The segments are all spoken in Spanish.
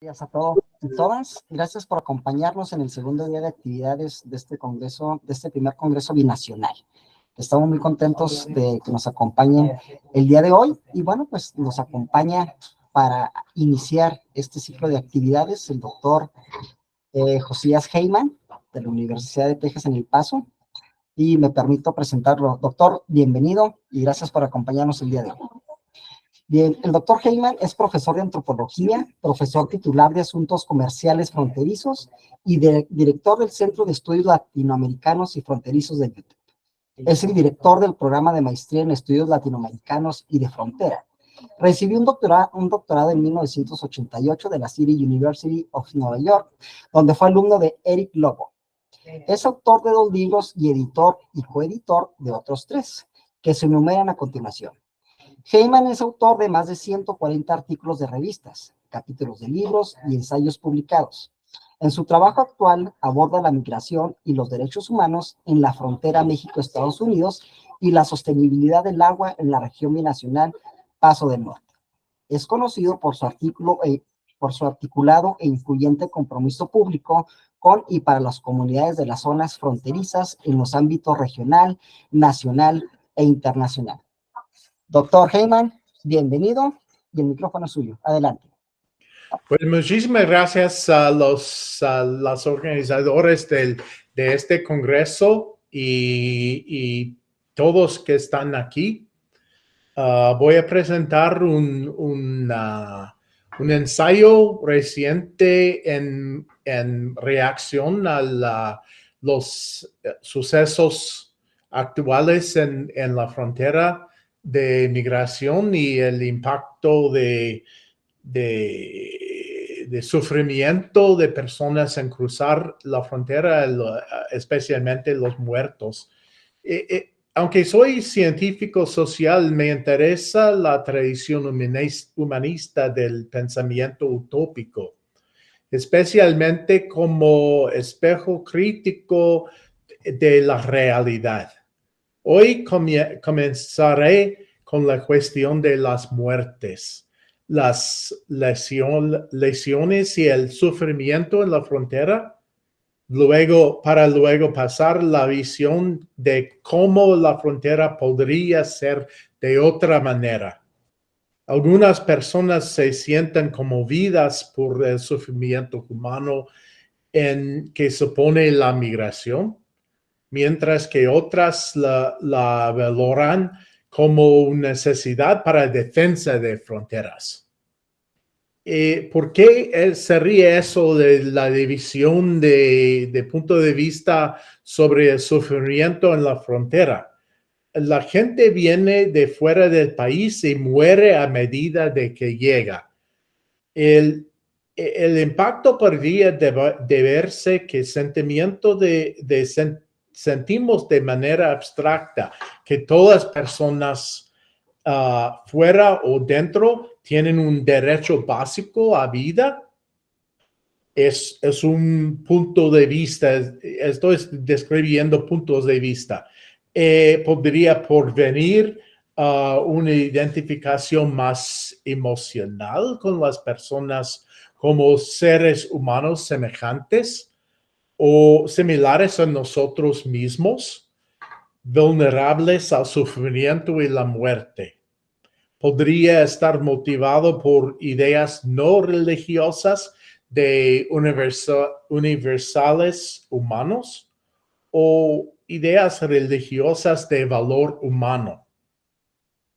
Gracias a todos y todas. Gracias por acompañarnos en el segundo día de actividades de este congreso, de este primer congreso binacional. Estamos muy contentos de que nos acompañen el día de hoy y bueno, pues nos acompaña para iniciar este ciclo de actividades el doctor Josías Heyman de la Universidad de Texas en El Paso y me permito presentarlo. Doctor, bienvenido y gracias por acompañarnos el día de hoy. Bien, el doctor Heyman es profesor de antropología, profesor titular de asuntos comerciales fronterizos y director del Centro de Estudios Latinoamericanos y Fronterizos de UTEP. Es el director del programa de maestría en estudios latinoamericanos y de frontera. Recibió un doctorado en 1988 de la City University of Nueva York, donde fue alumno de Eric Lobo. Es autor de 2 libros y editor y coeditor de otros 3, que se enumeran a continuación. Heyman es autor de más de 140 artículos de revistas, capítulos de libros y ensayos publicados. En su trabajo actual aborda la migración y los derechos humanos en la frontera México-Estados Unidos y la sostenibilidad del agua en la región binacional Paso del Norte. Es conocido por su articulado e influyente compromiso público con y para las comunidades de las zonas fronterizas en los ámbitos regional, nacional e internacional. Doctor Heyman, bienvenido y el micrófono es suyo. Adelante. Pues muchísimas gracias a los organizadores de este congreso y todos que están aquí. Voy a presentar un ensayo reciente en reacción a los sucesos actuales en la frontera de migración y el impacto de sufrimiento de personas en cruzar la frontera, especialmente los muertos. Aunque soy científico social, me interesa la tradición humanista del pensamiento utópico, especialmente como espejo crítico de la realidad. Hoy comenzaré con la cuestión de las muertes, las lesiones y el sufrimiento en la frontera, para luego pasar la visión de cómo la frontera podría ser de otra manera. Algunas personas se sienten conmovidas por el sufrimiento humano que supone la migración, mientras que otras la valoran como una necesidad para defensa de fronteras. ¿Por qué sería eso de la división de punto de vista sobre el sufrimiento en la frontera? La gente viene de fuera del país y muere a medida de que llega. El impacto podría deberse que sentimos de manera abstracta que todas personas fuera o dentro tienen un derecho básico a vida. Es un punto de vista, estoy describiendo puntos de vista. Podría porvenir una identificación más emocional con las personas como seres humanos semejantes o similares a nosotros mismos, vulnerables al sufrimiento y la muerte. Podría estar motivado por ideas no religiosas de universales humanos o ideas religiosas de valor humano.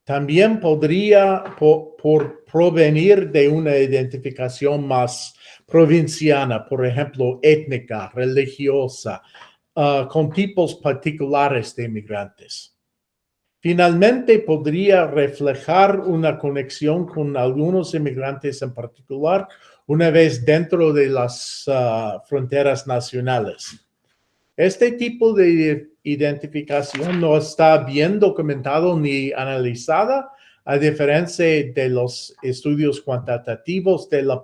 También podría provenir de una identificación más provinciana, por ejemplo, étnica, religiosa, con tipos particulares de inmigrantes. Finalmente, podría reflejar una conexión con algunos inmigrantes en particular, una vez dentro de las fronteras nacionales. Este tipo de identificación no está bien documentado ni analizada, a diferencia de los estudios cuantitativos de la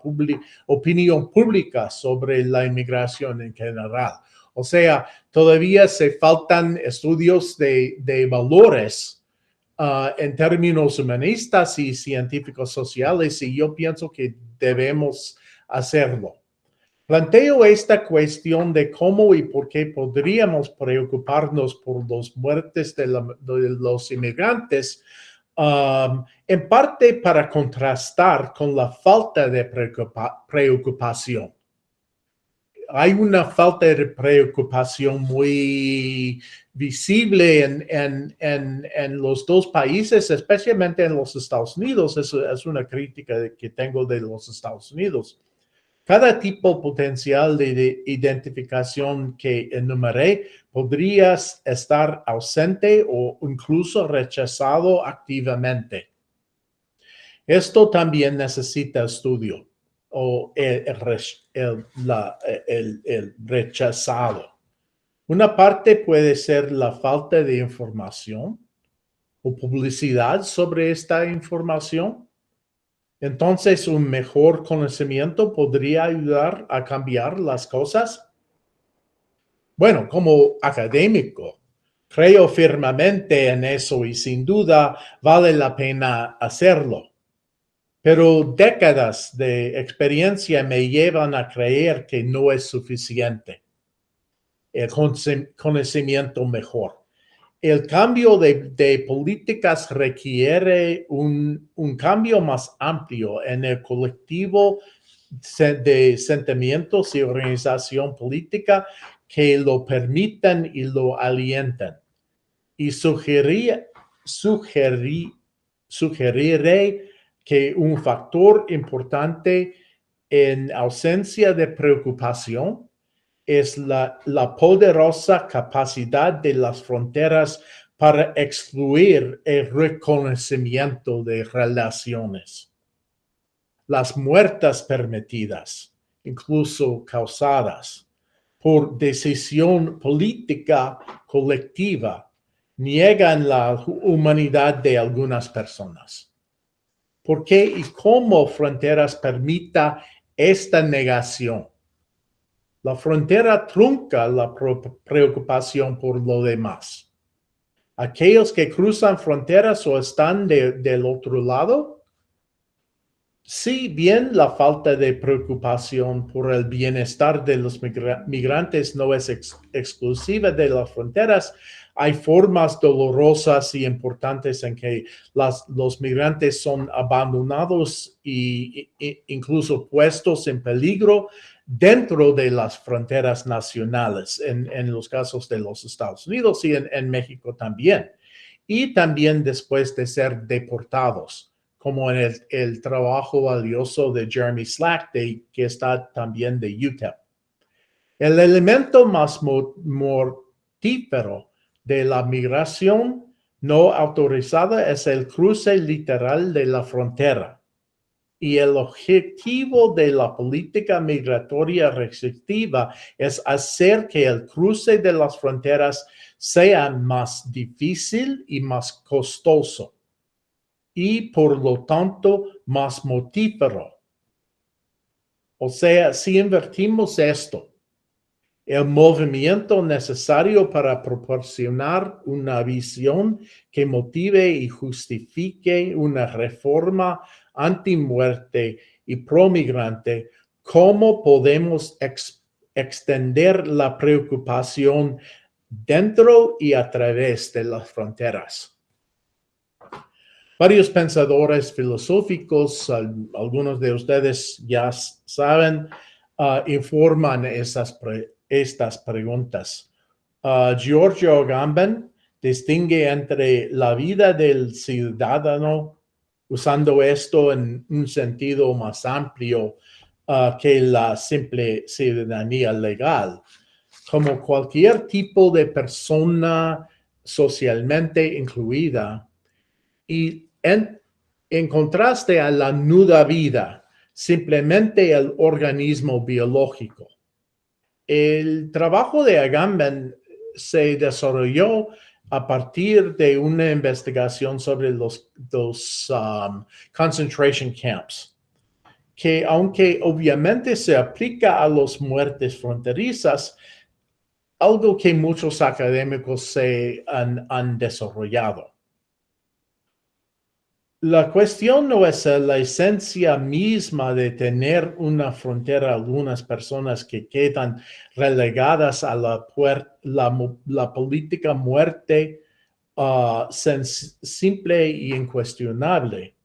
opinión pública sobre la inmigración en general. O sea, todavía se faltan estudios de valores en términos humanistas y científicos sociales, y yo pienso que debemos hacerlo. Planteo esta cuestión de cómo y por qué podríamos preocuparnos por las muertes de los inmigrantes, en parte para contrastar con la falta de preocupación. Hay una falta de preocupación muy visible en los dos países, especialmente en los Estados Unidos. Es una crítica que tengo de los Estados Unidos. Cada tipo potencial de identificación que enumeré podría estar ausente o incluso rechazado activamente. Esto también necesita estudio o el rechazado. Una parte puede ser la falta de información o publicidad sobre esta información. Entonces, un mejor conocimiento podría ayudar a cambiar las cosas. Bueno, como académico, creo firmemente en eso y sin duda vale la pena hacerlo. Pero décadas de experiencia me llevan a creer que no es suficiente el conocimiento mejor. El cambio de políticas requiere un cambio más amplio en el colectivo de sentimientos y organización política que lo permitan y lo alientan. Y sugeriré que un factor importante en ausencia de preocupación es la poderosa capacidad de las fronteras para excluir el reconocimiento de relaciones. Las muertes permitidas, incluso causadas por decisión política colectiva, niegan la humanidad de algunas personas. ¿Por qué y cómo fronteras permita esta negación? La frontera trunca la preocupación por lo demás. Aquellos que cruzan fronteras o están del otro lado, si bien la falta de preocupación por el bienestar de los migrantes no es exclusiva de las fronteras, hay formas dolorosas y importantes en que los migrantes son abandonados e incluso puestos en peligro dentro de las fronteras nacionales, en los casos de los Estados Unidos y en México también. Y también después de ser deportados, como en el trabajo valioso de Jeremy Slack, que está también de UTEP. El elemento más mortífero de la migración no autorizada es el cruce literal de la frontera. Y el objetivo de la política migratoria restrictiva es hacer que el cruce de las fronteras sea más difícil y más costoso, y por lo tanto más mortífero. O sea, si invertimos esto, el movimiento necesario para proporcionar una visión que motive y justifique una reforma antimuerte y promigrante, ¿cómo podemos extender la preocupación dentro y a través de las fronteras? Varios pensadores filosóficos, algunos de ustedes ya saben, informan estas preguntas. Giorgio Agamben distingue entre la vida del ciudadano, usando esto en un sentido más amplio que la simple ciudadanía legal, como cualquier tipo de persona socialmente incluida, y en contraste a la nuda vida, simplemente el organismo biológico. El trabajo de Agamben se desarrolló a partir de una investigación sobre los concentration camps, que aunque obviamente se aplica a las muertes fronterizas, algo que muchos académicos se han desarrollado. La cuestión no es la esencia misma de tener una frontera. Algunas personas que quedan relegadas a la política muerte simple y incuestionable.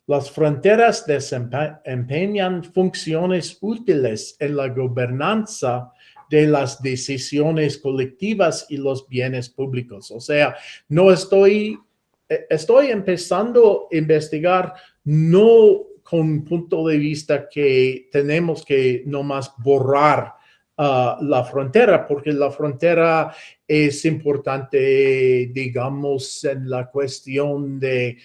Las fronteras desempeñan funciones útiles en la gobernanza de las decisiones colectivas y los bienes públicos. O sea, no estoy empezando a investigar no con punto de vista que tenemos que nomás borrar la frontera, porque la frontera es importante, digamos, en la cuestión de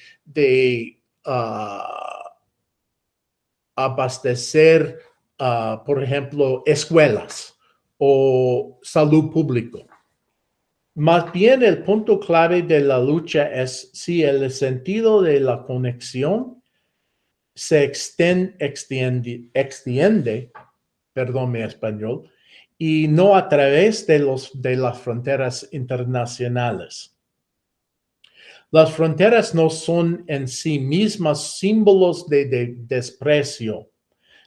abastecer, por ejemplo, escuelas o salud pública. Más bien, el punto clave de la lucha es si el sentido de la conexión se extiende, perdón mi español, y no a través de las fronteras internacionales. Las fronteras no son en sí mismas símbolos de desprecio.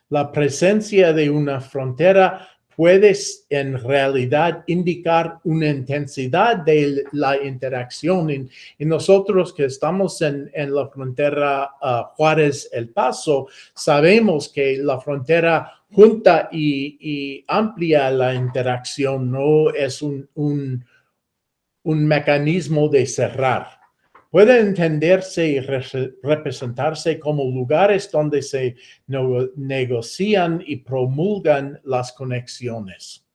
La presencia de una frontera puede en realidad indicar una intensidad de la interacción. Y nosotros que estamos en la frontera Juárez-El Paso, sabemos que la frontera junta y amplia la interacción, no es un mecanismo de cerrar. Puede entenderse y representarse como lugares donde se negocian y promulgan las conexiones.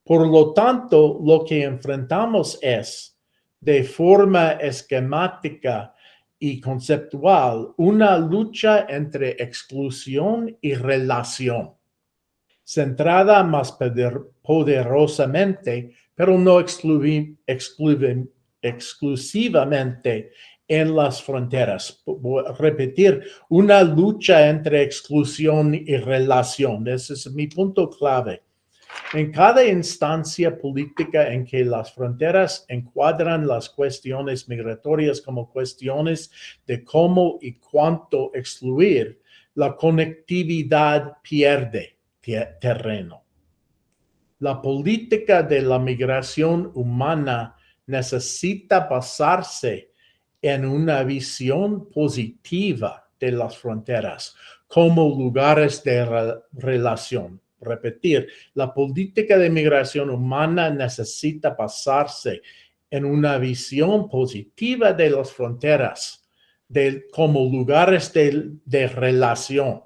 Por lo tanto, lo que enfrentamos es, de forma esquemática y conceptual, una lucha entre exclusión y relación, centrada más poderosamente, pero no exclusivamente en las fronteras. Voy a repetir, una lucha entre exclusión y relación. Ese es mi punto clave. En cada instancia política en que las fronteras encuadran las cuestiones migratorias como cuestiones de cómo y cuánto excluir, la conectividad pierde terreno. La política de la migración humana necesita basarse en una visión positiva de las fronteras como lugares de relación. Repetir, la política de migración humana necesita basarse en una visión positiva de las fronteras como lugares de relación.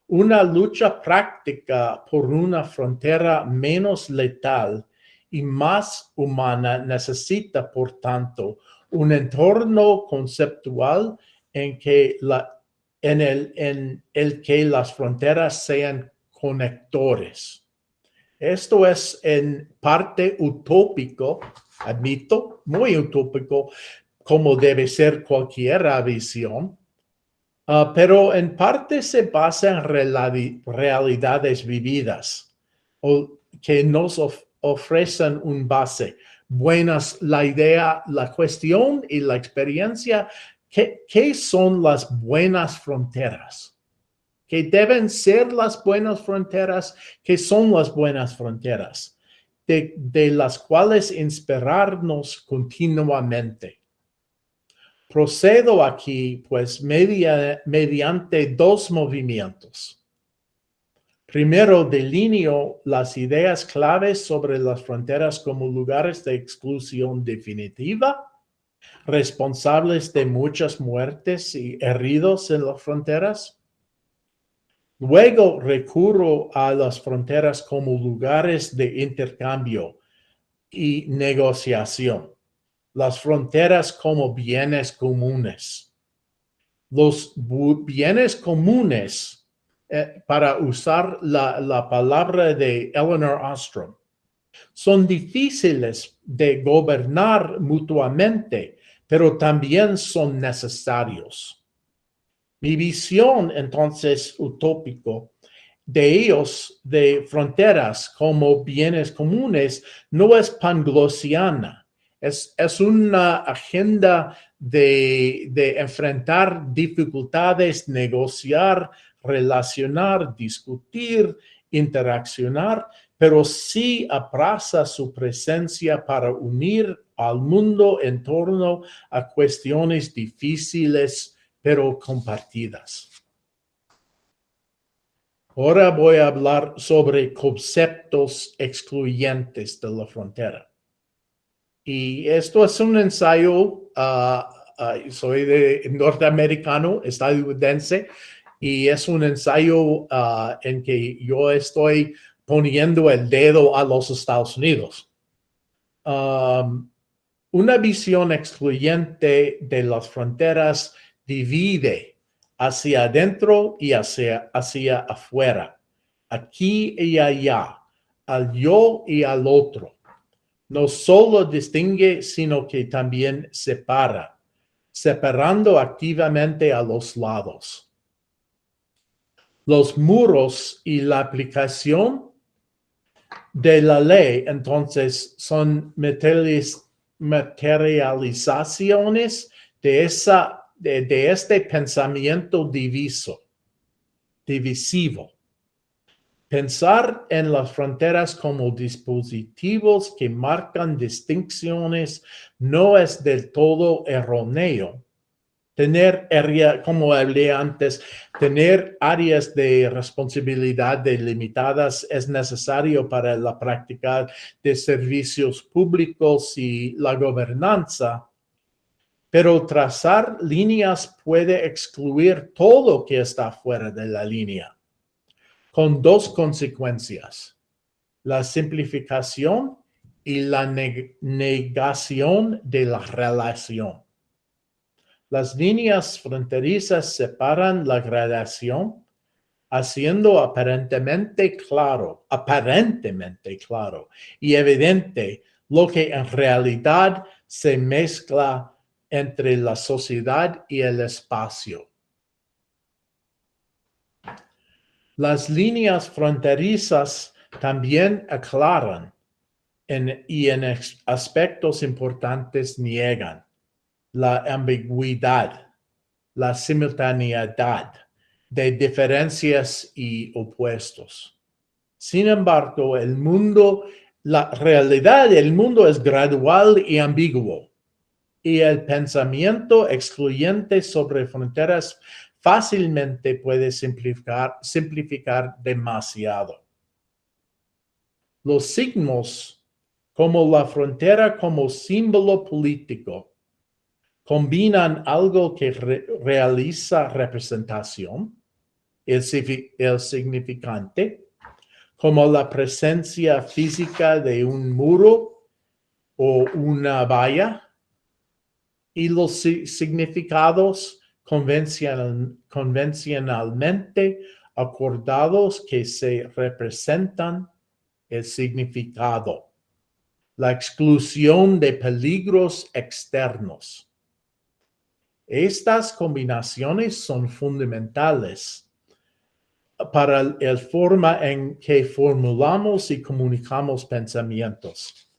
Una lucha práctica por una frontera menos letal y más humana necesita, por tanto, un entorno conceptual en el que las fronteras sean conectores. Esto es en parte utópico, admito, muy utópico, como debe ser cualquier visión. Pero en parte se basa en realidades vividas o que nos ofrecen un base. Buenas, la idea, la cuestión y la experiencia. ¿Qué son las buenas fronteras? ¿Qué deben ser las buenas fronteras? ¿Qué son las buenas fronteras? De las cuales inspirarnos continuamente. Procedo aquí, pues, mediante dos movimientos. Primero, delineo las ideas claves sobre las fronteras como lugares de exclusión definitiva, responsables de muchas muertes y heridos en las fronteras. Luego, recurro a las fronteras como lugares de intercambio y negociación. Las fronteras como bienes comunes. Los bienes comunes, para usar la palabra de Elinor Ostrom, son difíciles de gobernar mutuamente, pero también son necesarios. Mi visión, entonces, utópico de ellos, de fronteras como bienes comunes, no es panglosiana. Es una agenda de enfrentar dificultades, negociar, relacionar, discutir, interaccionar, pero sí abraza su presencia para unir al mundo en torno a cuestiones difíciles, pero compartidas. Ahora voy a hablar sobre conceptos excluyentes de la frontera. Y esto es un ensayo, soy de norteamericano, estadounidense, y es un ensayo en que yo estoy poniendo el dedo a los Estados Unidos. Una visión excluyente de las fronteras divide hacia adentro y hacia afuera, aquí y allá, al yo y al otro. No solo distingue, sino que también separa, separando activamente a los lados. Los muros y la aplicación de la ley, entonces, son materializaciones de este pensamiento divisivo. Pensar en las fronteras como dispositivos que marcan distinciones no es del todo erróneo. Como hablé antes, tener áreas de responsabilidad delimitadas es necesario para la práctica de servicios públicos y la gobernanza, pero trazar líneas puede excluir todo que está fuera de la línea, con dos consecuencias: la simplificación y la negación de la relación. Las líneas fronterizas separan la gradación, haciendo aparentemente claro y evidente lo que en realidad se mezcla entre la sociedad y el espacio. Las líneas fronterizas también aclaran y en aspectos importantes niegan la ambigüedad, la simultaneidad de diferencias y opuestos. Sin embargo, la realidad del mundo es gradual y ambiguo, y el pensamiento excluyente sobre fronteras fácilmente puede simplificar demasiado. Los signos, como la frontera como símbolo político, combinan algo que realiza representación, el significante, como la presencia física de un muro o una valla, y los significados convencionalmente acordados que se representan el significado, la exclusión de peligros externos. Estas combinaciones son fundamentales para la forma en que formulamos y comunicamos pensamientos.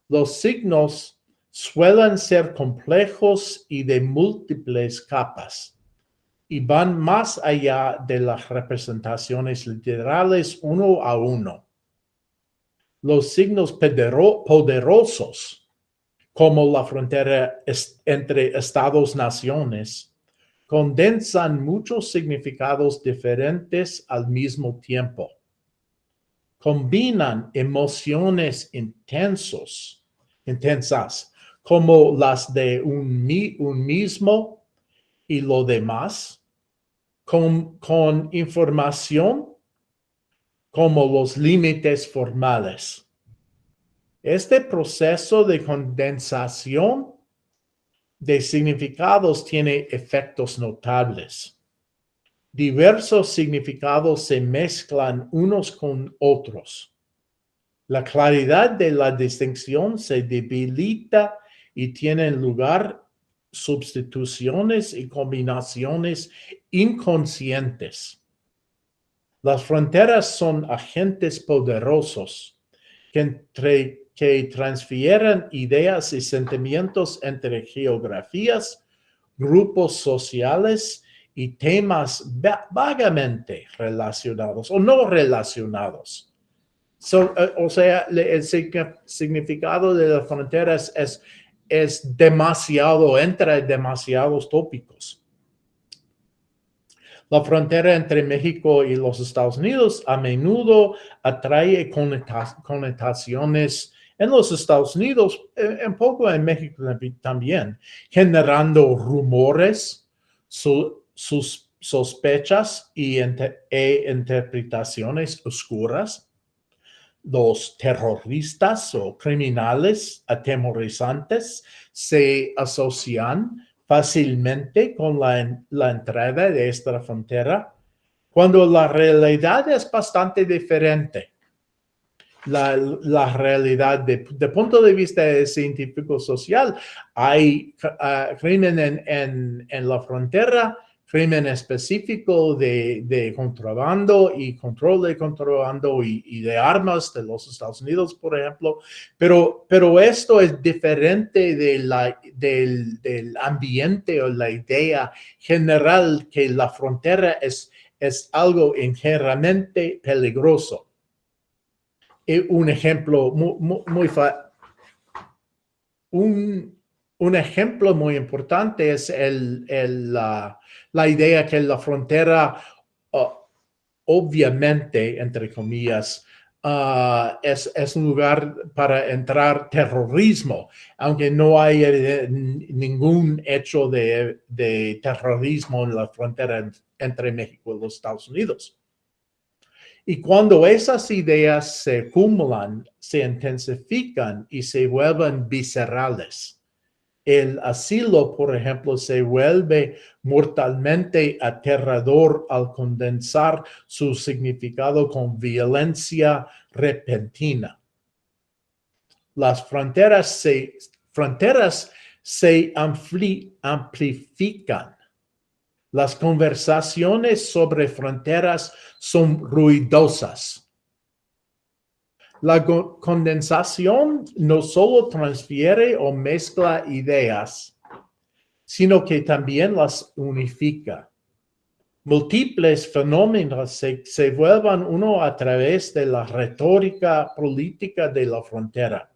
Los signos suelen ser complejos y de múltiples capas, y van más allá de las representaciones literales uno a uno. Los signos poderosos, como la frontera entre estados-naciones, condensan muchos significados diferentes al mismo tiempo. Combinan emociones intensas, como las de un mismo y lo demás, con información como los límites formales. Este proceso de condensación de significados tiene efectos notables. Diversos significados se mezclan unos con otros. La claridad de la distinción se debilita y tienen lugar sustituciones y combinaciones inconscientes. Las fronteras son agentes poderosos que que transfieren ideas y sentimientos entre geografías, grupos sociales y temas vagamente relacionados o no relacionados. O sea, el significado de las fronteras es demasiado, entre demasiados tópicos. La frontera entre México y los Estados Unidos a menudo atrae connotaciones en los Estados Unidos, un poco en México también, generando rumores, sus sospechas e interpretaciones oscuras. Los terroristas o criminales atemorizantes se asocian fácilmente con la entrada de esta frontera, cuando la realidad es bastante diferente. La realidad de punto de vista científico-social, hay crimen en la frontera, crimen específico de contrabando y control de contrabando y de armas de los Estados Unidos, por ejemplo. Pero esto es diferente del ambiente o la idea general que la frontera es algo inherentemente peligroso. Un ejemplo un ejemplo muy importante es la idea que la frontera, obviamente, entre comillas, es un lugar para entrar terrorismo, aunque no hay ningún hecho de terrorismo en la frontera entre México y los Estados Unidos. Y cuando esas ideas se acumulan, se intensifican y se vuelven viscerales, el asilo, por ejemplo, se vuelve mortalmente aterrador al condensar su significado con violencia repentina. Las fronteras se amplifican. Las conversaciones sobre fronteras son ruidosas. La condensación no solo transfiere o mezcla ideas, sino que también las unifica. Múltiples fenómenos se vuelven uno a través de la retórica política de la frontera.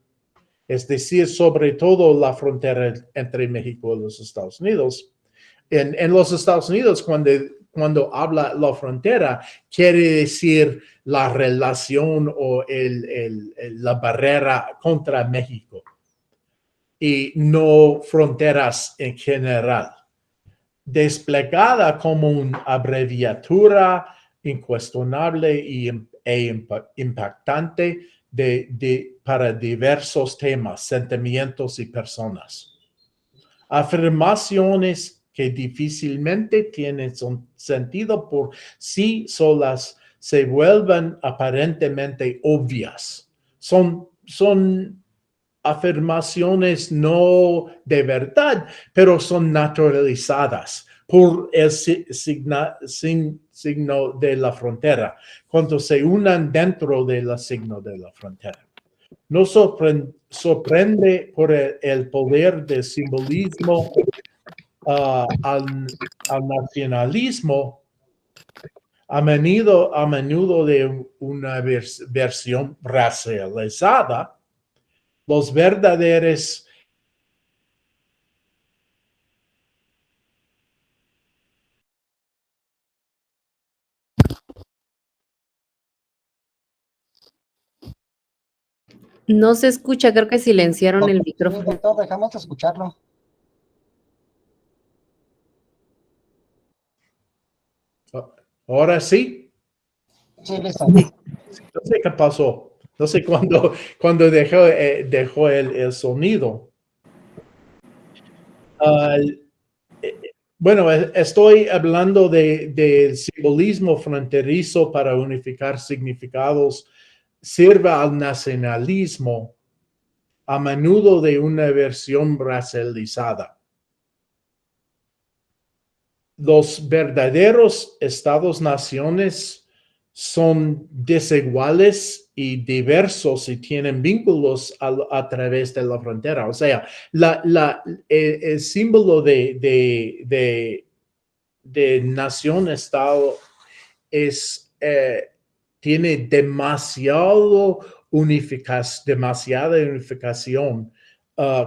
Es decir, sobre todo la frontera entre México y los Estados Unidos. En los Estados Unidos, cuando habla la frontera, quiere decir la relación o la barrera contra México y no fronteras en general. Desplegada como una abreviatura incuestionable e impactante para diversos temas, sentimientos y personas. Afirmaciones que difícilmente tienen sentido por sí solas se vuelven aparentemente obvias. Son afirmaciones no de verdad, pero son naturalizadas por el signo de la frontera, cuando se unan dentro del signo de la frontera. Nos sorprende por el poder del simbolismo al nacionalismo, a menudo de una versión racializada. Los verdaderos No se escucha, creo que silenciaron el micrófono. Doctor, dejamos de escucharlo. Ahora sí. Sí, listo. No sé qué pasó. No sé cuándo dejó el sonido. Bueno, estoy hablando del simbolismo fronterizo para unificar significados. Sirve al nacionalismo, a menudo de una versión racializada. Los verdaderos estados-naciones son desiguales y diversos y tienen vínculos a través de la frontera. O sea, el símbolo de nación-estado tiene demasiada unificación,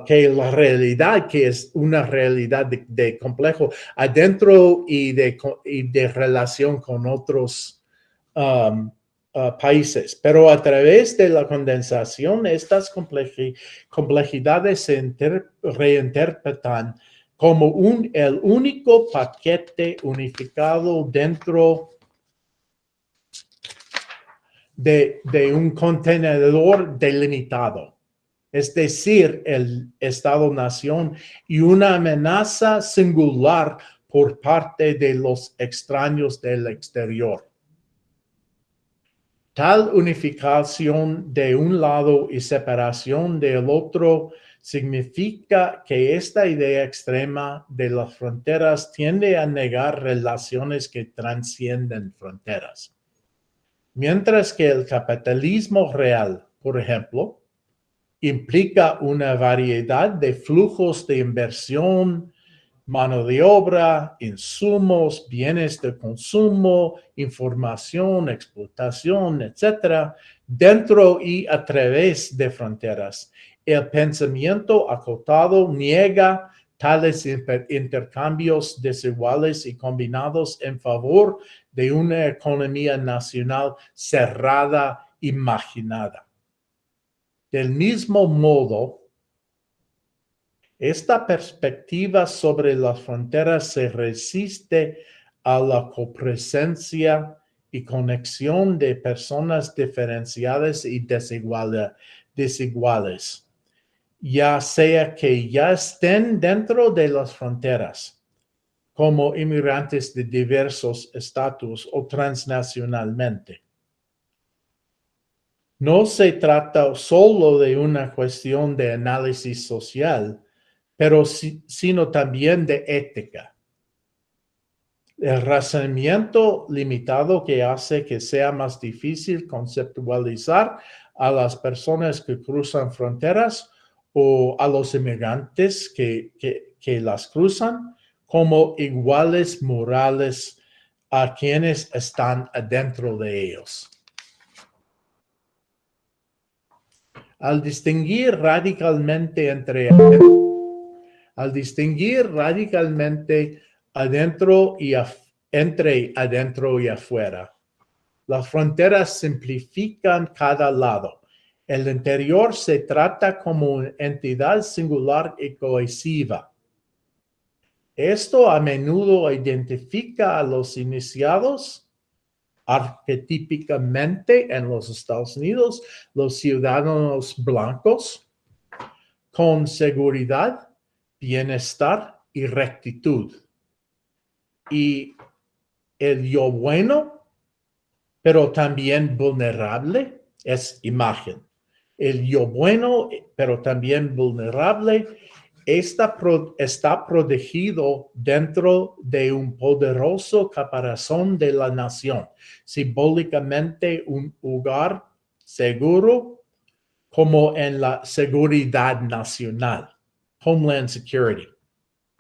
que la realidad, que es una realidad de complejo adentro y de relación con otros países. Pero a través de la condensación, estas complejidades se reinterpretan como el único paquete unificado dentro de un contenedor delimitado, es decir, el Estado-nación, y una amenaza singular por parte de los extraños del exterior. Tal unificación de un lado y separación del otro significa que esta idea extrema de las fronteras tiende a negar relaciones que trascienden fronteras. Mientras que el capitalismo real, por ejemplo, implica una variedad de flujos de inversión, mano de obra, insumos, bienes de consumo, información, explotación, etc., dentro y a través de fronteras. El pensamiento acotado niega tales intercambios desiguales y combinados en favor de una economía nacional cerrada, imaginada. Del mismo modo, esta perspectiva sobre las fronteras se resiste a la copresencia y conexión de personas diferenciadas y desiguales, ya sea que ya estén dentro de las fronteras, como inmigrantes de diversos estatus o transnacionalmente. No se trata solo de una cuestión de análisis social, pero sino también de ética. El razonamiento limitado que hace que sea más difícil conceptualizar a las personas que cruzan fronteras o a los inmigrantes que las cruzan como iguales morales a quienes están adentro de ellos. Al distinguir radicalmente adentro y entre adentro y afuera, las fronteras simplifican cada lado. El interior se trata como una entidad singular y cohesiva. Esto a menudo identifica a los iniciados arquetípicamente en los Estados Unidos, los ciudadanos blancos, con seguridad, bienestar y rectitud. Y el yo bueno, pero también vulnerable, es imagen. El yo bueno, pero también vulnerable, está protegido dentro de un poderoso caparazón de la nación, simbólicamente un hogar seguro, como en la seguridad nacional, Homeland Security.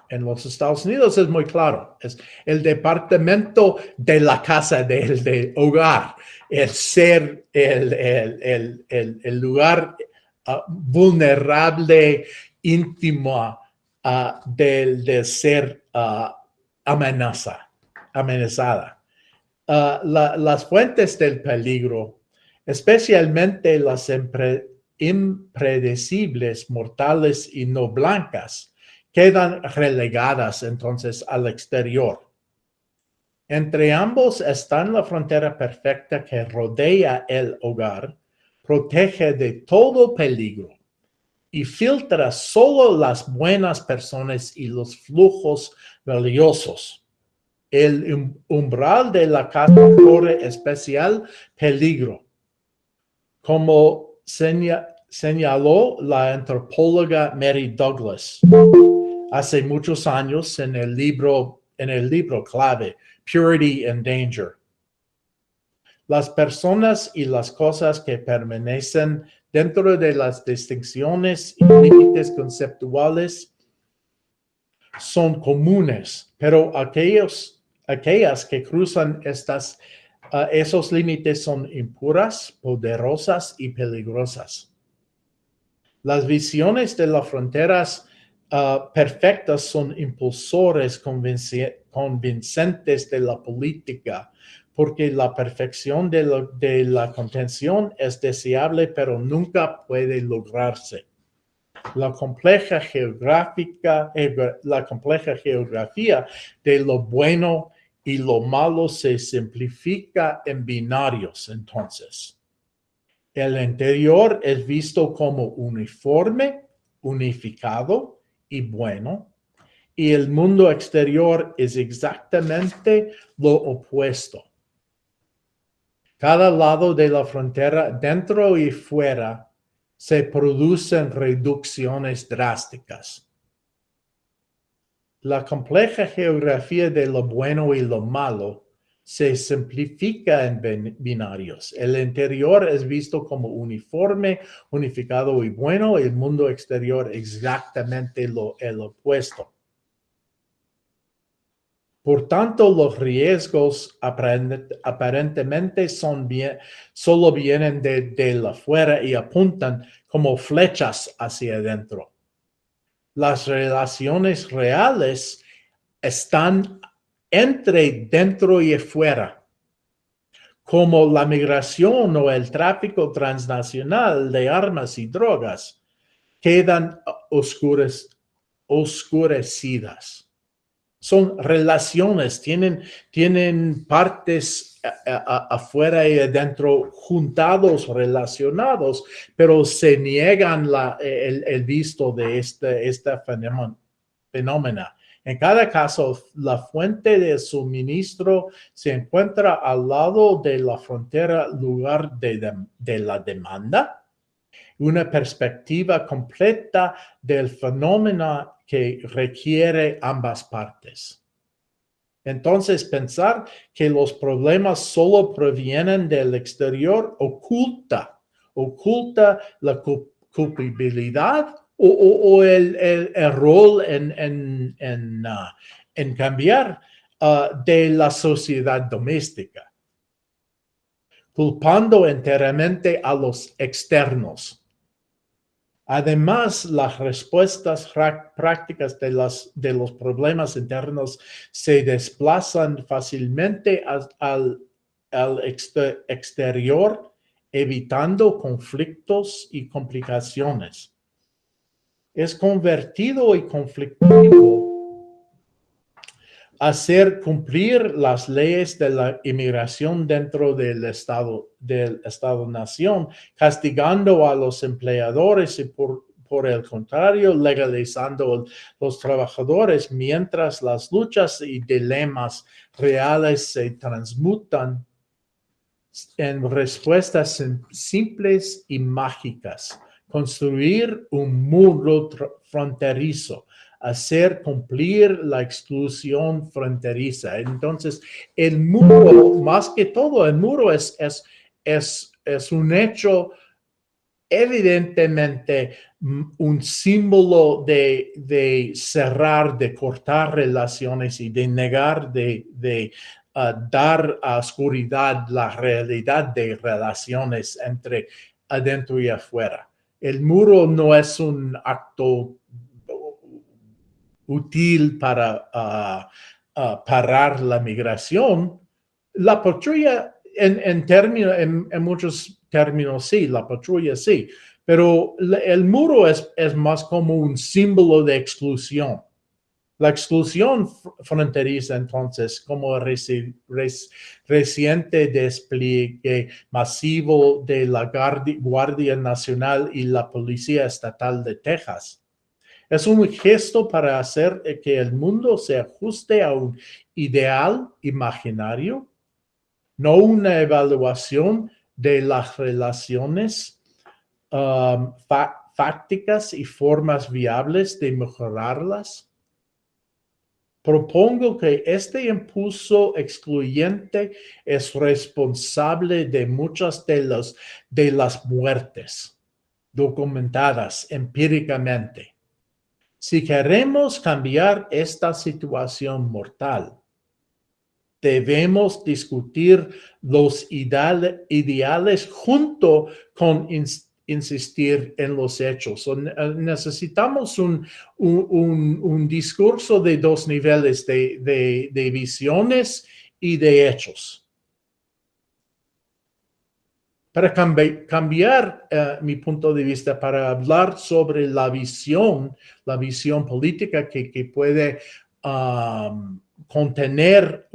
En los Estados Unidos es muy claro, es el departamento de la casa, del hogar, el ser, el lugar vulnerable, íntimo del ser amenazada. Las fuentes del peligro, especialmente las impredecibles, mortales y no blancas, quedan relegadas entonces al exterior. Entre ambos están la frontera perfecta que rodea el hogar, protege de todo peligro y filtra solo las buenas personas y los flujos valiosos. El umbral de la casa corre especial peligro, como señaló la antropóloga Mary Douglas hace muchos años en el libro clave, Purity and Danger. Las personas y las cosas que permanecen dentro de las distinciones y límites conceptuales son comunes, pero aquellas que cruzan esos límites son impuras, poderosas y peligrosas. Las visiones de las fronteras perfectas son impulsores convincentes de la política, porque la perfección de la contención es deseable, pero nunca puede lograrse. La compleja geografía de lo bueno y lo malo se simplifica en binarios, entonces. El interior es visto como uniforme, unificado y bueno, y el mundo exterior es exactamente lo opuesto. Cada lado de la frontera, dentro y fuera, se producen reducciones drásticas. La compleja geografía de lo bueno y lo malo se simplifica en binarios. El interior es visto como uniforme, unificado y bueno, y el mundo exterior exactamente el opuesto. Por tanto, los riesgos aparentemente solo vienen de la afuera y apuntan como flechas hacia adentro. Las relaciones reales están entre dentro y afuera, como la migración o el tráfico transnacional de armas y drogas, quedan oscurecidas. Son relaciones, tienen partes afuera y adentro juntados, relacionados, pero se niegan el visto de este fenómeno. En cada caso, la fuente de suministro se encuentra al lado de la frontera, lugar de la demanda. Una perspectiva completa del fenómeno que requiere ambas partes. Entonces, pensar que los problemas solo provienen del exterior oculta la culpabilidad o el rol en cambiar de la sociedad doméstica, culpando enteramente a los externos. Además, las respuestas prácticas de los problemas internos se desplazan fácilmente al exterior, evitando conflictos y complicaciones. Es convertido y conflictivo hacer cumplir las leyes de la inmigración dentro del Estado-nación, castigando a los empleadores y por el contrario, legalizando los trabajadores, mientras las luchas y dilemas reales se transmutan en respuestas simples y mágicas. Construir un muro fronterizo, hacer cumplir la exclusión fronteriza. Entonces, el muro, más que todo, el muro es un hecho evidentemente un símbolo de cerrar, de cortar relaciones y de negar, de dar a oscuridad la realidad de relaciones entre adentro y afuera. El muro no es un acto útil para parar la migración. La patrulla, en muchos términos, sí, la patrulla sí, pero el muro es más como un símbolo de exclusión. La exclusión fronteriza, entonces, como reciente despliegue masivo de la Guardia Nacional y la Policía Estatal de Texas, es un gesto para hacer que el mundo se ajuste a un ideal imaginario, no una evaluación de las relaciones fácticas y formas viables de mejorarlas. Propongo que este impulso excluyente es responsable de muchas de las muertes documentadas empíricamente. Si queremos cambiar esta situación mortal, debemos discutir los ideales junto con insistir en los hechos. Necesitamos un discurso de dos niveles, de visiones y de hechos. Para cambiar mi punto de vista, para hablar sobre la visión política que puede contener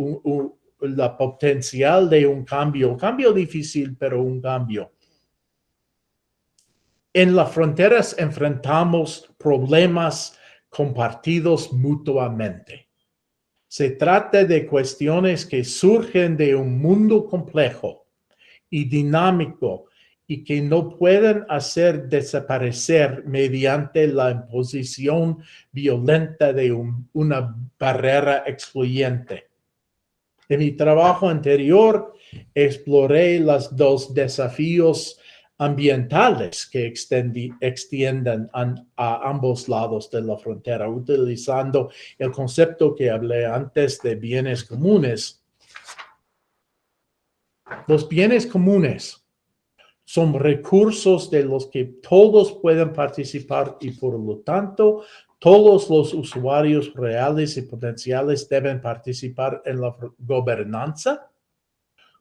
la potencial de un cambio difícil, pero un cambio. En las fronteras enfrentamos problemas compartidos mutuamente. Se trata de cuestiones que surgen de un mundo complejo y dinámico y que no pueden hacer desaparecer mediante la imposición violenta de una barrera excluyente. En mi trabajo anterior, exploré los dos desafíos ambientales que extienden a ambos lados de la frontera, utilizando el concepto que hablé antes de bienes comunes. Los bienes comunes son recursos de los que todos pueden participar y por lo tanto todos los usuarios reales y potenciales deben participar en la gobernanza,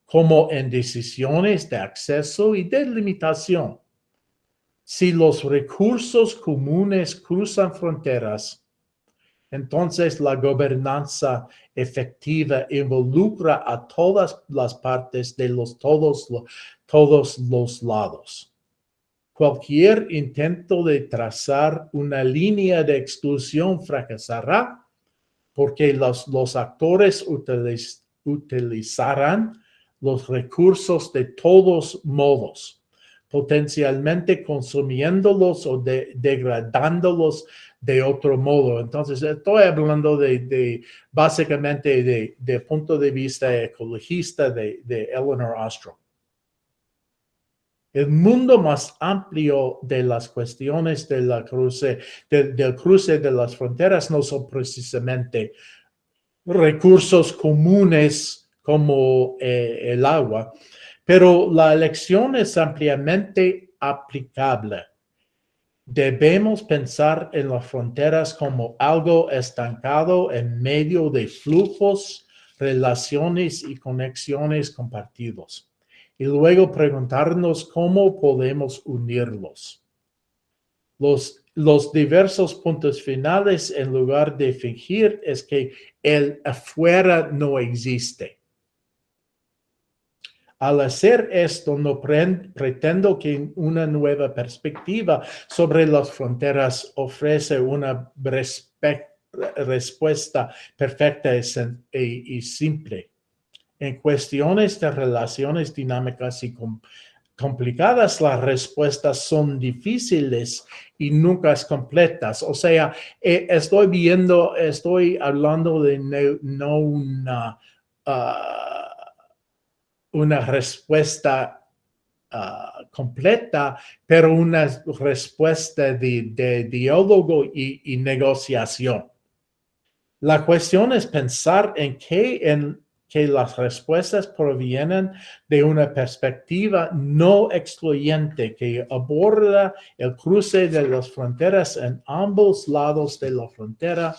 como en decisiones de acceso y de limitación. Si los recursos comunes cruzan fronteras, entonces la gobernanza efectiva involucra a todas las partes de todos los lados. Cualquier intento de trazar una línea de exclusión fracasará porque los actores utilizarán los recursos de todos modos, potencialmente consumiéndolos o degradándolos de otro modo. Entonces, estoy hablando básicamente de punto de vista ecologista de Elinor Ostrom. El mundo más amplio de las cuestiones del cruce de las fronteras no son precisamente recursos comunes como el agua, pero la elección es ampliamente aplicable. Debemos pensar en las fronteras como algo estancado en medio de flujos, relaciones y conexiones compartidos. Y luego preguntarnos cómo podemos unirlos. Los diversos puntos finales, en lugar de fingir, es que el afuera no existe. Al hacer esto, no pretendo que una nueva perspectiva sobre las fronteras ofrece una respuesta perfecta y simple. En cuestiones de relaciones dinámicas y complicadas, las respuestas son difíciles y nunca completas. O sea, estoy hablando de no una respuesta completa, pero una respuesta de diálogo y negociación. La cuestión es pensar en que las respuestas provienen de una perspectiva no excluyente que aborda el cruce de las fronteras en ambos lados de la frontera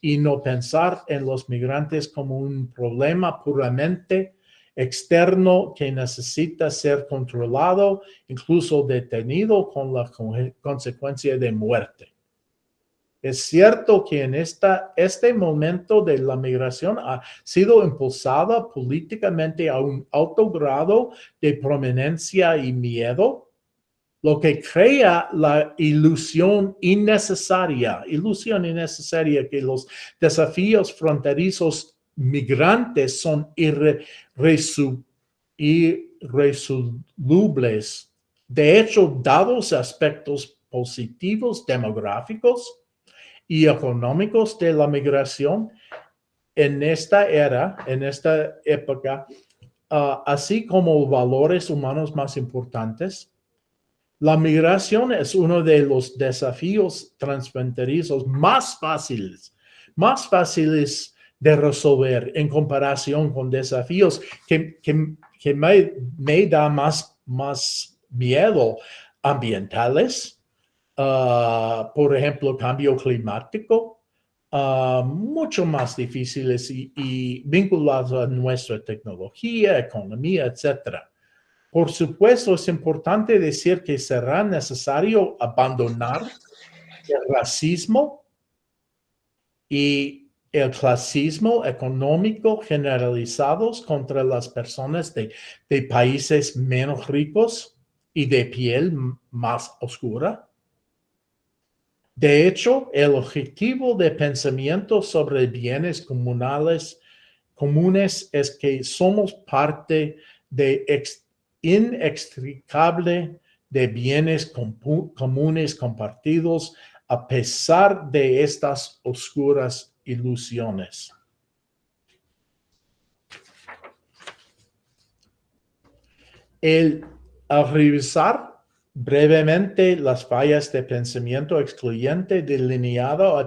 y no pensar en los migrantes como un problema puramente externo que necesita ser controlado, incluso detenido con la consecuencia de muerte. Es cierto que en este momento de la migración ha sido impulsada políticamente a un alto grado de prominencia y miedo, lo que crea la ilusión innecesaria que los desafíos fronterizos migrantes son irresolubles. De hecho, dados aspectos positivos demográficos, y económicos de la migración en esta era, en esta época, así como valores humanos más importantes. La migración es uno de los desafíos transfronterizos más fáciles de resolver en comparación con desafíos que me da más miedo ambientales, por ejemplo, cambio climático, mucho más difíciles y vinculados a nuestra tecnología, economía, etcétera. Por supuesto, es importante decir que será necesario abandonar el racismo y el clasismo económico generalizados contra las personas de países menos ricos y de piel más oscura. De hecho, el objetivo de pensamiento sobre bienes comunes es que somos parte de inextricable de bienes comunes compartidos a pesar de estas oscuras ilusiones. Al revisar brevemente las fallas de pensamiento excluyente delineado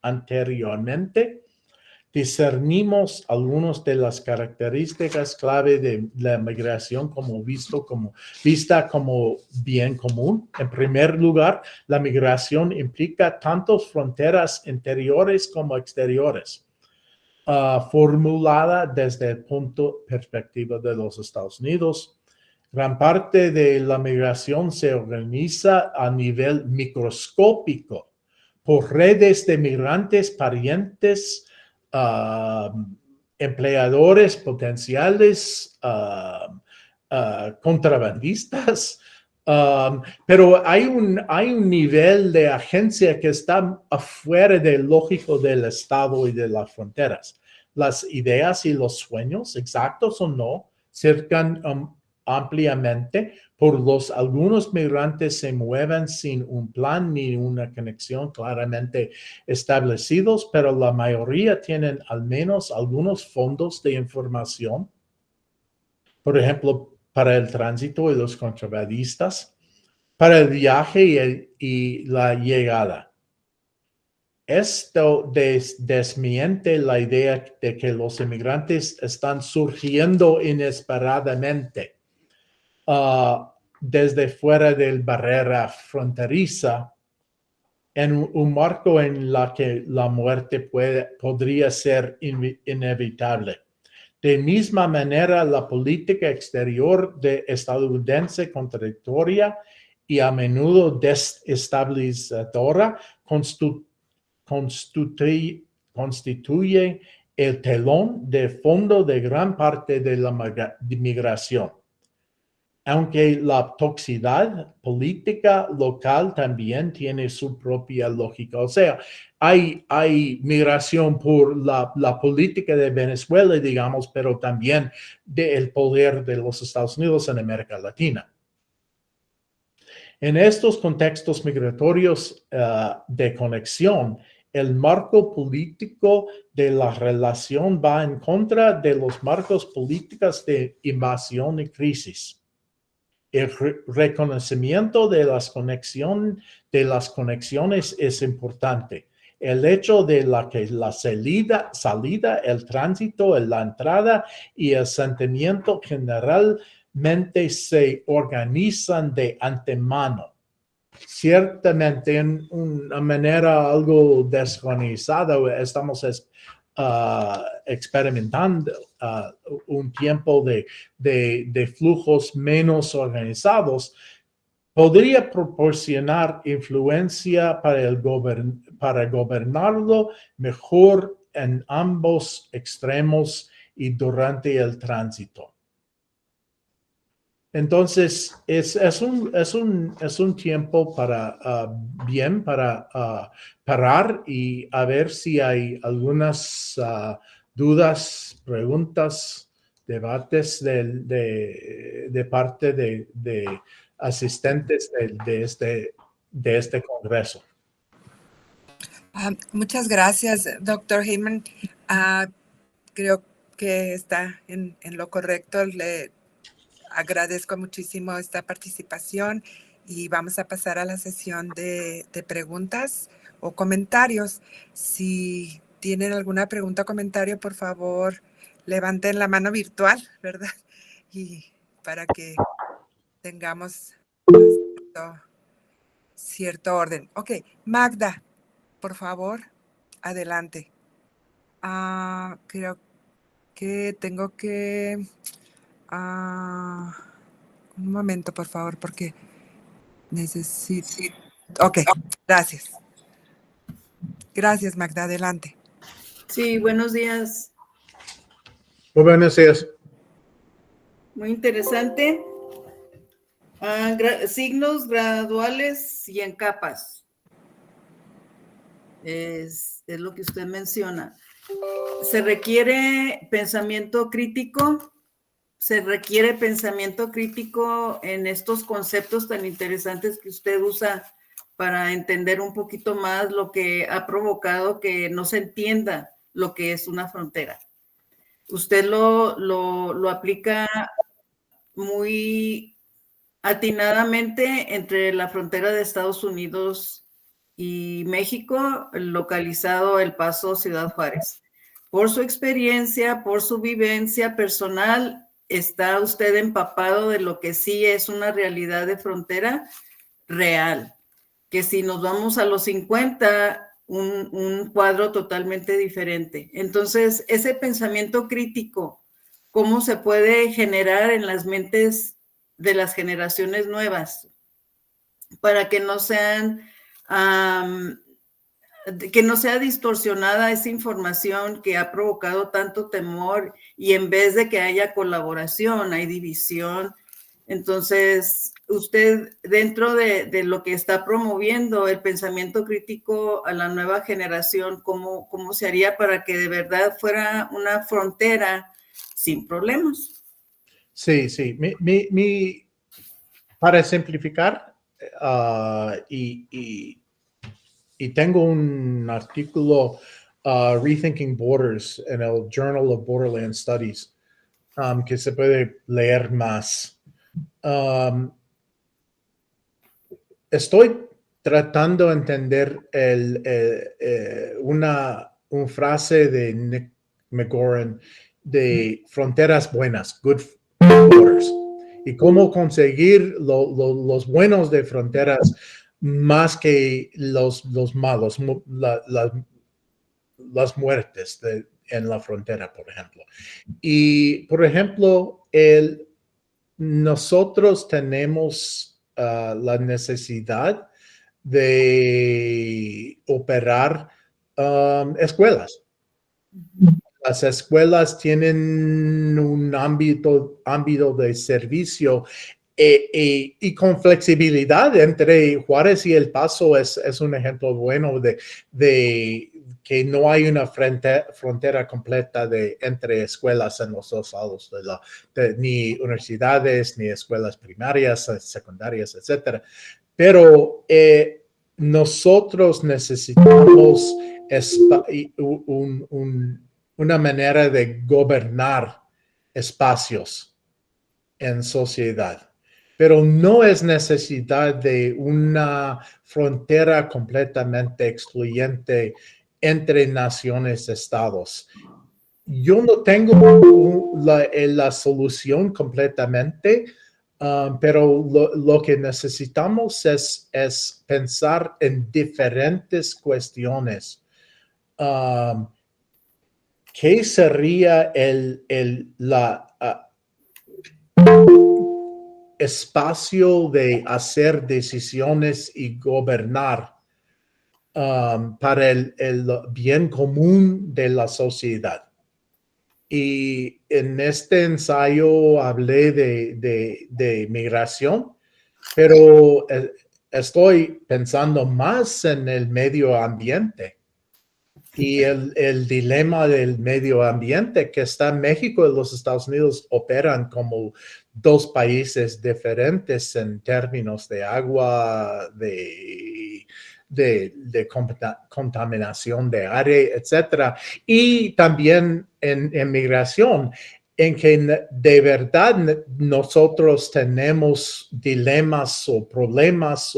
anteriormente, discernimos algunas de las características clave de la migración vista como bien común. En primer lugar, la migración implica tanto fronteras interiores como exteriores, formulada desde el perspectiva de los Estados Unidos. Gran parte de la migración se organiza a nivel microscópico por redes de migrantes, parientes, empleadores potenciales, contrabandistas, pero hay un nivel de agencia que está afuera del lógico del Estado y de las fronteras. Las ideas y los sueños, exactos o no, circan ampliamente. Algunos migrantes se mueven sin un plan ni una conexión claramente establecidos, pero la mayoría tienen al menos algunos fondos de información. Por ejemplo, para el tránsito y los contrabandistas, para el viaje y la llegada. Esto desmiente la idea de que los inmigrantes están surgiendo inesperadamente desde fuera de la barrera fronteriza en un marco en la que la muerte podría ser inevitable. De misma manera, la política exterior estadounidense contradictoria y a menudo desestabilizadora constituye el telón de fondo de gran parte de la migración. Aunque la toxicidad política local también tiene su propia lógica. O sea, hay migración por la política de Venezuela, digamos, pero también del poder de los Estados Unidos en América Latina. En estos contextos migratorios de conexión, el marco político de la relación va en contra de los marcos políticos de invasión y crisis. El reconocimiento de las conexiones es importante. El hecho de que la salida, el tránsito, la entrada y el asentamiento generalmente se organizan de antemano. Ciertamente, en una manera algo desorganizada, estamos experimentando un tiempo de flujos menos organizados, podría proporcionar influencia para gobernarlo mejor en ambos extremos y durante el tránsito. Entonces, es un tiempo para parar y a ver si hay algunas dudas, preguntas, debates de parte de asistentes de este congreso. Muchas gracias, doctor Heyman. Creo que está en lo correcto. Le agradezco muchísimo esta participación y vamos a pasar a la sesión de preguntas o comentarios. Si tienen alguna pregunta o comentario, por favor, levanten la mano virtual, ¿verdad? Y para que tengamos cierto orden. Ok, Magda, por favor, adelante. Creo que tengo que... un momento, por favor, porque necesito... Ok, gracias. Gracias, Magda, adelante. Sí, buenos días. Muy buenos días. Muy interesante. Signos graduales y en capas. Es lo que usted menciona. Se requiere pensamiento crítico. Se requiere pensamiento crítico en estos conceptos tan interesantes que usted usa para entender un poquito más lo que ha provocado que no se entienda lo que es una frontera. Usted lo aplica muy atinadamente entre la frontera de Estados Unidos y México, localizado El Paso, Ciudad Juárez. Por su experiencia, por su vivencia personal, está usted empapado de lo que sí es una realidad de frontera real, que si nos vamos a los 50, un cuadro totalmente diferente. Entonces, ese pensamiento crítico, ¿cómo se puede generar en las mentes de las generaciones nuevas para que no sean, que no sea distorsionada esa información que ha provocado tanto temor y en vez de que haya colaboración, hay división? Entonces, usted dentro de lo que está promoviendo el pensamiento crítico a la nueva generación, ¿cómo se haría para que de verdad fuera una frontera sin problemas? Sí. Para simplificar, y tengo un artículo, Rethinking Borders, en el Journal of Borderland Studies, que se puede leer más. Estoy tratando de entender una frase de Nick McGoran de fronteras buenas, good borders, y cómo conseguir los buenos de fronteras más que los malos, las muertes en la frontera, por ejemplo. Y, por ejemplo, nosotros tenemos la necesidad de operar escuelas. Las escuelas tienen un ámbito de servicio y con flexibilidad entre Juárez y El Paso es un ejemplo bueno de que no hay una frontera completa entre escuelas en los dos lados, ni universidades, ni escuelas primarias, secundarias, etc. Pero nosotros necesitamos una manera de gobernar espacios en sociedad, pero no es necesidad de una frontera completamente excluyente entre naciones, estados. Yo no tengo la solución completamente, pero lo que necesitamos es pensar en diferentes cuestiones. ¿Qué sería el espacio de hacer decisiones y gobernar para el bien común de la sociedad? Y en este ensayo hablé de migración, pero estoy pensando más en el medio ambiente. Y el dilema del medio ambiente, que está en México y los Estados Unidos operan como dos países diferentes en términos de agua, de de contaminación de aire, etcétera. Y también en migración, en que de verdad nosotros tenemos dilemas o problemas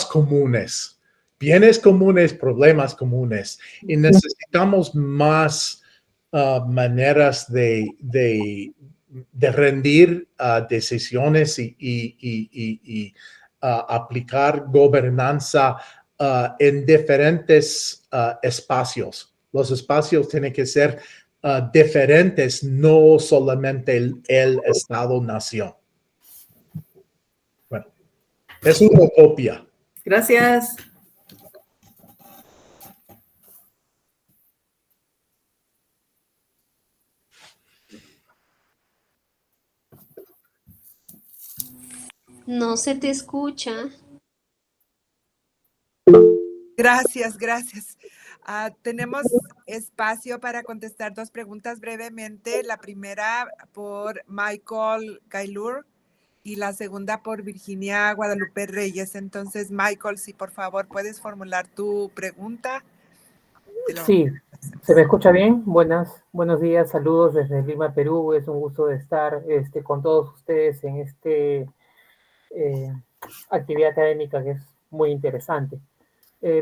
comunes, bienes comunes, problemas comunes, y necesitamos más maneras de rendir decisiones y aplicar gobernanza en diferentes espacios. Los espacios tienen que ser diferentes, no solamente el Estado-nación. Bueno, es una utopía. Gracias. No se te escucha. Gracias, gracias. Tenemos espacio para contestar 2 preguntas brevemente. La primera por Michael Gailur y la segunda por Virginia Guadalupe Reyes. Entonces, Michael, si por favor puedes formular tu pregunta. Sí, ¿se me escucha bien? Buenos días, saludos desde Lima, Perú. Es un gusto de estar con todos ustedes en esta actividad académica que es muy interesante.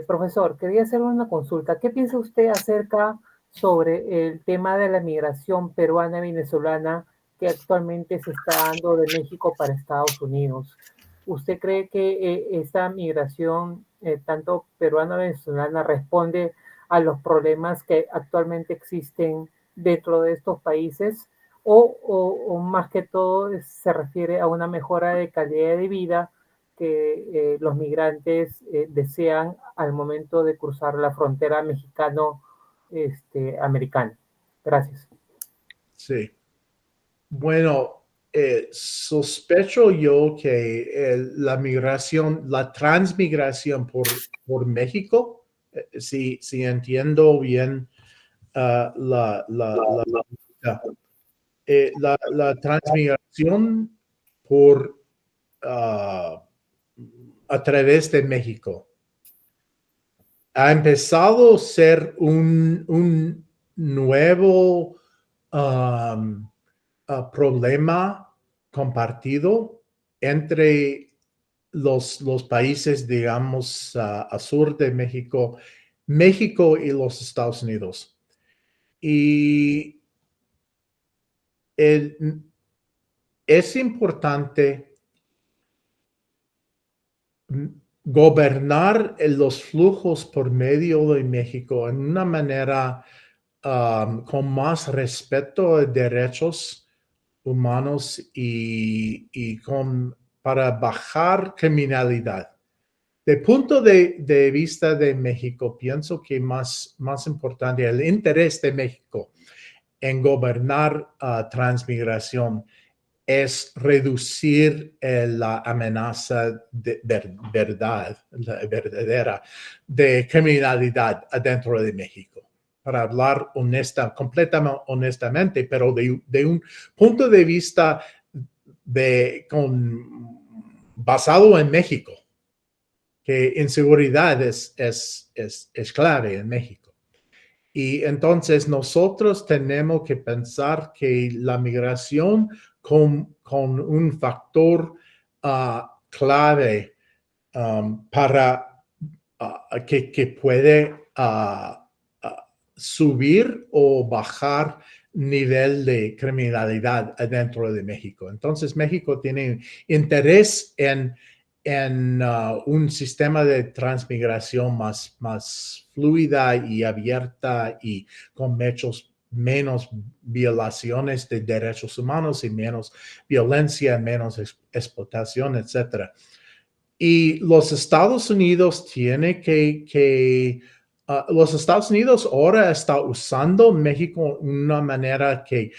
Profesor, quería hacerle una consulta. ¿Qué piensa usted acerca sobre el tema de la migración peruana-venezolana que actualmente se está dando de México para Estados Unidos? ¿Usted cree que esta migración, tanto peruana-venezolana, responde a los problemas que actualmente existen dentro de estos países? ¿O más que todo se refiere a una mejora de calidad de vida que los migrantes desean al momento de cruzar la frontera mexicano-americana? Gracias. Sí. Bueno, sospecho yo que la migración, la transmigración por México, si entiendo bien la transmigración por a través de México ha empezado a ser un nuevo problema compartido entre los países, digamos, a sur de México, México y los Estados Unidos. Y es importante gobernar los flujos por medio de México en una manera con más respeto a derechos humanos y para bajar criminalidad. De punto de vista de México, pienso que más importante el interés de México en gobernar transmigración es reducir la amenaza verdadera de criminalidad adentro de México. Para hablar completamente honestamente, pero de un punto de vista basado en México, que inseguridad es clave en México. Y entonces nosotros tenemos que pensar que la migración con un factor clave para que puede subir o bajar nivel de criminalidad adentro de México. Entonces México tiene interés en un sistema de transmigración más fluida y abierta y con menos violaciones de derechos humanos y menos violencia, menos explotación, etc. Y los Estados Unidos los Estados Unidos ahora está usando México de una manera que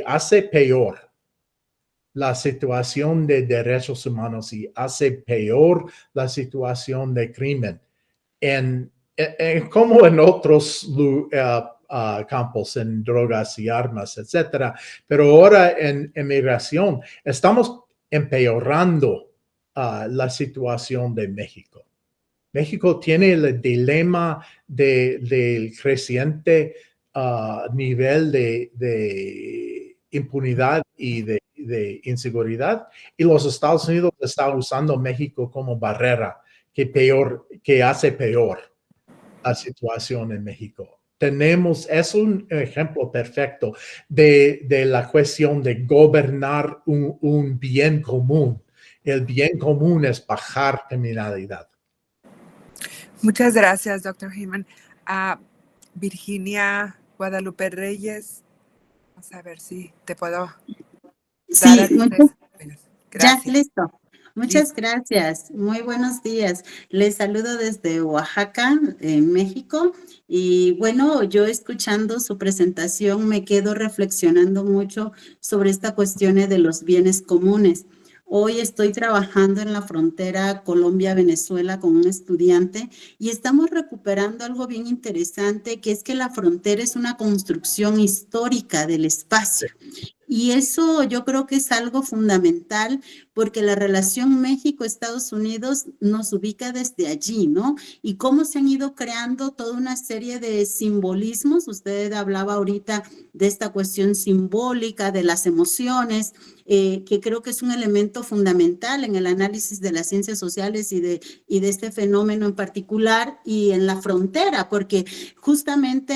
hace peor la situación de derechos humanos y hace peor la situación de crimen como en otros campos, en drogas y armas, etc. Pero ahora en migración estamos empeorando la situación de México. México tiene el dilema del creciente nivel de impunidad y de inseguridad, y los Estados Unidos están usando México como barrera que hace peor la situación en México. Es un ejemplo perfecto de la cuestión de gobernar un bien común. El bien común es bajar criminalidad. Muchas gracias, doctor Heyman. Virginia Guadalupe Reyes, vamos a ver si te puedo Sí, dar ya, gracias. listo. Muchas gracias. Muy buenos días. Les saludo desde Oaxaca, en México. Y bueno, yo escuchando su presentación me quedo reflexionando mucho sobre esta cuestión de los bienes comunes. Hoy estoy trabajando en la frontera Colombia-Venezuela con un estudiante y estamos recuperando algo bien interesante, que es que la frontera es una construcción histórica del espacio. Y eso yo creo que es algo fundamental porque la relación México-Estados Unidos nos ubica desde allí, ¿no? Y cómo se han ido creando toda una serie de simbolismos. Usted hablaba ahorita de esta cuestión simbólica, de las emociones, que creo que es un elemento fundamental en el análisis de las ciencias sociales y de este fenómeno en particular y en la frontera, porque justamente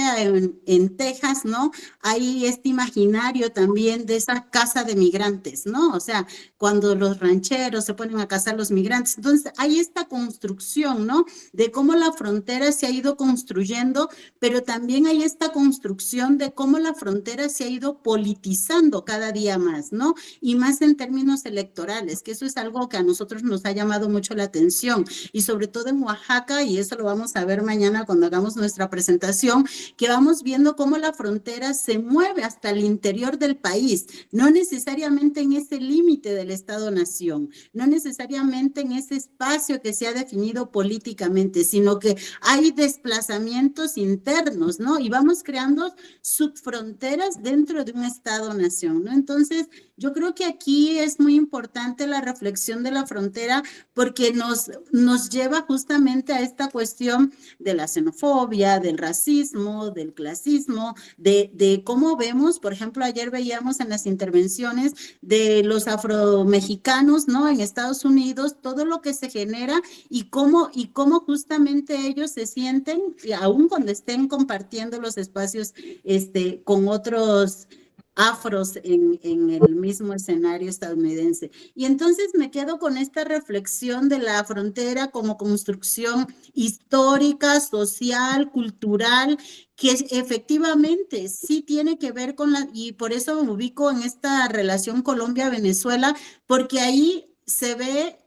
en Texas, ¿no? Hay este imaginario también de esa casa de migrantes, ¿no? O sea, cuando los rancheros se ponen a cazar los migrantes. Entonces, hay esta construcción, ¿no? De cómo la frontera se ha ido construyendo, pero también hay esta construcción de cómo la frontera se ha ido politizando cada día más, ¿no? Y más en términos electorales, que eso es algo que a nosotros nos ha llamado mucho la atención, y sobre todo en Oaxaca, y eso lo vamos a ver mañana cuando hagamos nuestra presentación, que vamos viendo cómo la frontera se mueve hasta el interior del país, no necesariamente en ese límite del Estado-nación, no necesariamente en ese espacio que se ha definido políticamente, sino que hay desplazamientos internos, ¿no? Y vamos creando subfronteras dentro de un Estado-nación, ¿no? Entonces, yo creo que aquí es muy importante la reflexión de la frontera porque nos lleva justamente a esta cuestión de la xenofobia, del racismo, del clasismo, de cómo vemos, por ejemplo, ayer veíamos en las intervenciones de los afromexicanos, ¿no? En Estados Unidos, todo lo que se genera y cómo justamente ellos se sienten, aún cuando estén compartiendo los espacios con otros afros en el mismo escenario estadounidense. Y entonces me quedo con esta reflexión de la frontera como construcción histórica, social, cultural, que efectivamente sí tiene que ver con y por eso me ubico en esta relación Colombia-Venezuela, porque ahí se ve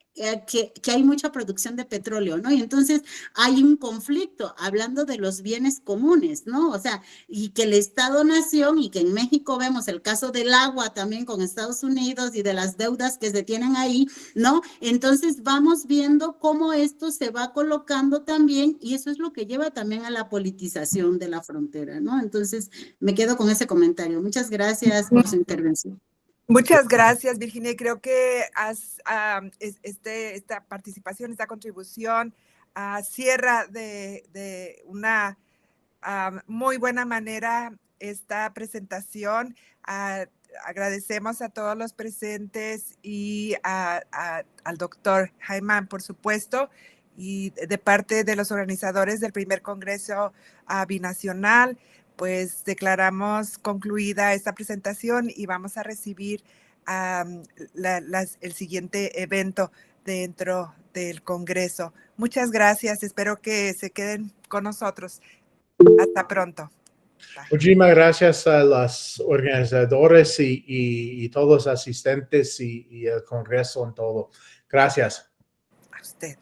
que hay mucha producción de petróleo, ¿no? Y entonces hay un conflicto hablando de los bienes comunes, ¿no? O sea, y que el Estado-nación, y que en México vemos el caso del agua también con Estados Unidos y de las deudas que se tienen ahí, ¿no? Entonces vamos viendo cómo esto se va colocando también, y eso es lo que lleva también a la politización de la frontera, ¿no? Entonces me quedo con ese comentario. Muchas gracias por su intervención. Muchas gracias, Virginia. Creo que esta participación, esta contribución cierra de una muy buena manera esta presentación. Agradecemos a todos los presentes y al doctor Heyman, por supuesto, y de parte de los organizadores del primer Congreso Binacional, pues declaramos concluida esta presentación y vamos a recibir el siguiente evento dentro del Congreso. Muchas gracias, espero que se queden con nosotros. Hasta pronto. Bye. Muchísimas gracias a los organizadores y todos los asistentes y el Congreso en todo. Gracias. A usted.